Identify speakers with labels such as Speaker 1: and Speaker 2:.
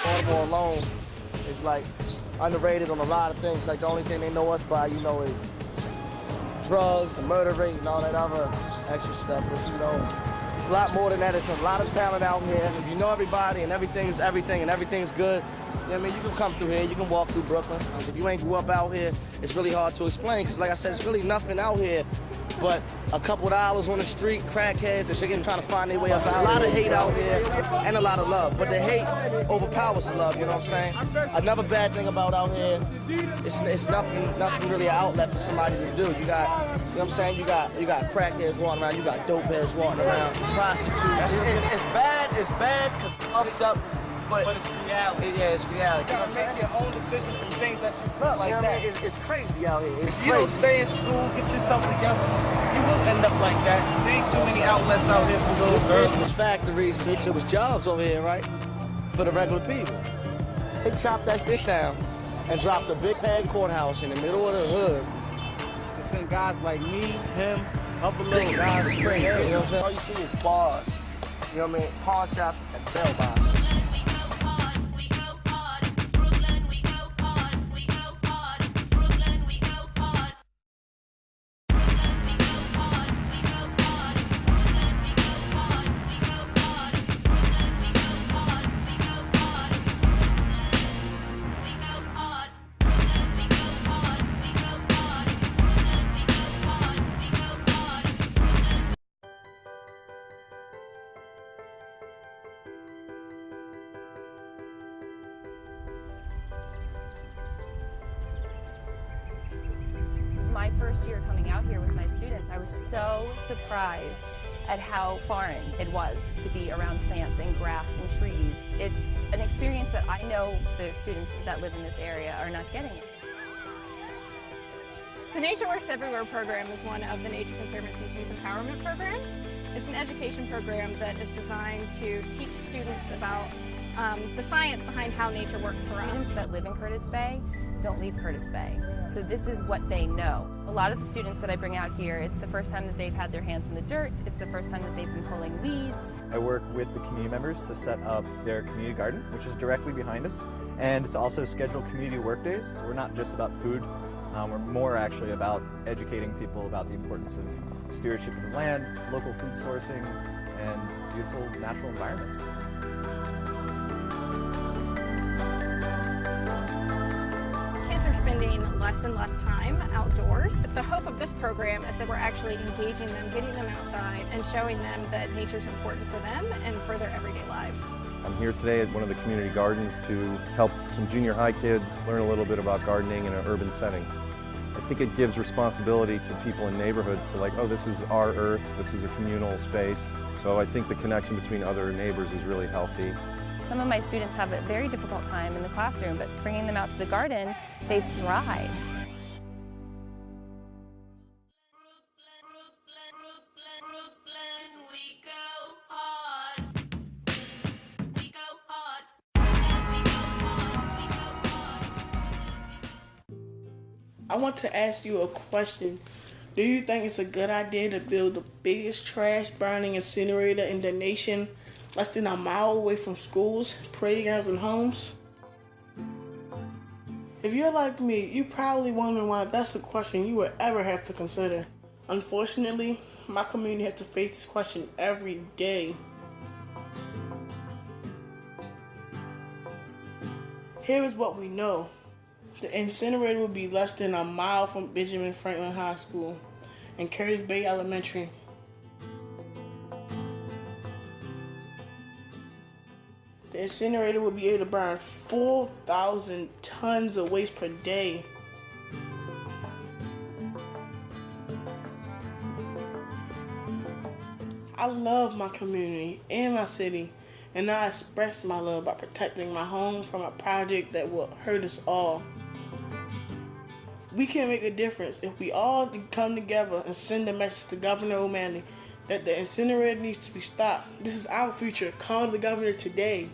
Speaker 1: Baltimore alone is like underrated on a lot of things. Like the only thing they know us by, you know, is drugs, the murder rate, and all that other extra stuff. But you know, it's a lot more than that. It's a lot of talent out here. If you know everybody and everything's everything and everything's good, you know what I mean, you can come through here, you can walk through Brooklyn. If you ain't grew up out here, it's really hard to explain, because like I said, it's really nothing out here but a couple dollars on the street, crackheads, and shit trying to find their way up. There's a lot of hate out here and a lot of love, but the hate overpowers the love, you know what I'm saying? Another bad thing about out here, it's nothing really an outlet for somebody to do. You got, you know what I'm saying? You got crackheads walking around, you got dope heads walking around, prostitutes. It's bad because it comes up. But it's reality. Yeah, it's reality.
Speaker 2: You gotta make your own decisions from things that you felt like
Speaker 1: you know
Speaker 2: that.
Speaker 1: I mean? It's crazy out here. It's
Speaker 2: if you don't stay in school, get yourself together, you will end up like that. There ain't too many outlets out here for those girls.
Speaker 1: There's factories, there was jobs over here, right? For the regular people. They chopped that bitch down and dropped a big head courthouse in the middle of the hood.
Speaker 2: To send guys like me, him, other little guys.
Speaker 1: It's crazy, you know what I'm saying? All you see is bars. You know what I mean? Pawn shops and bell bars.
Speaker 3: My first year coming out here with my students, I was so surprised at how foreign it was to be around plants and grass and trees. It's an experience that I know the students that live in this area are not getting.
Speaker 4: The Nature Works Everywhere program is one of the Nature Conservancy's youth empowerment programs. It's an education program that is designed to teach students about the science behind how nature works for us.
Speaker 3: Students that live in Curtis Bay don't leave Curtis Bay, so this is what they know. A lot of the students that I bring out here, it's the first time that they've had their hands in the dirt, it's the first time that they've been pulling weeds.
Speaker 5: I work with the community members to set up their community garden, which is directly behind us, and it's also scheduled community work days. We're not just about food, we're more actually about educating people about the importance of stewardship of the land, local food sourcing, and beautiful natural environments.
Speaker 4: Spending less and less time outdoors. The hope of this program is that we're actually engaging them, getting them outside, and showing them that nature's important for them and for their everyday lives.
Speaker 6: I'm here today at one of the community gardens to help some junior high kids learn a little bit about gardening in an urban setting. I think it gives responsibility to people in neighborhoods to like, oh, this is our earth, this is a communal space. So I think the connection between other neighbors is really healthy.
Speaker 3: Some of my students have a very difficult time in the classroom, but bringing them out to the garden, they thrive.
Speaker 7: I want to ask you a question. Do you think it's a good idea to build the biggest trash burning incinerator in the nation less than a mile away from schools, playgrounds, and homes? If you're like me, you're probably wondering why that's a question you would ever have to consider. Unfortunately, my community has to face this question every day. Here is what we know. The incinerator will be less than a mile from Benjamin Franklin High School and Curtis Bay Elementary. The incinerator will be able to burn 4,000 tons of waste per day. I love my community and my city, and I express my love by protecting my home from a project that will hurt us all. We can make a difference if we all come together and send a message to Governor O'Malley that the incinerator needs to be stopped. This is our future. Call the governor today.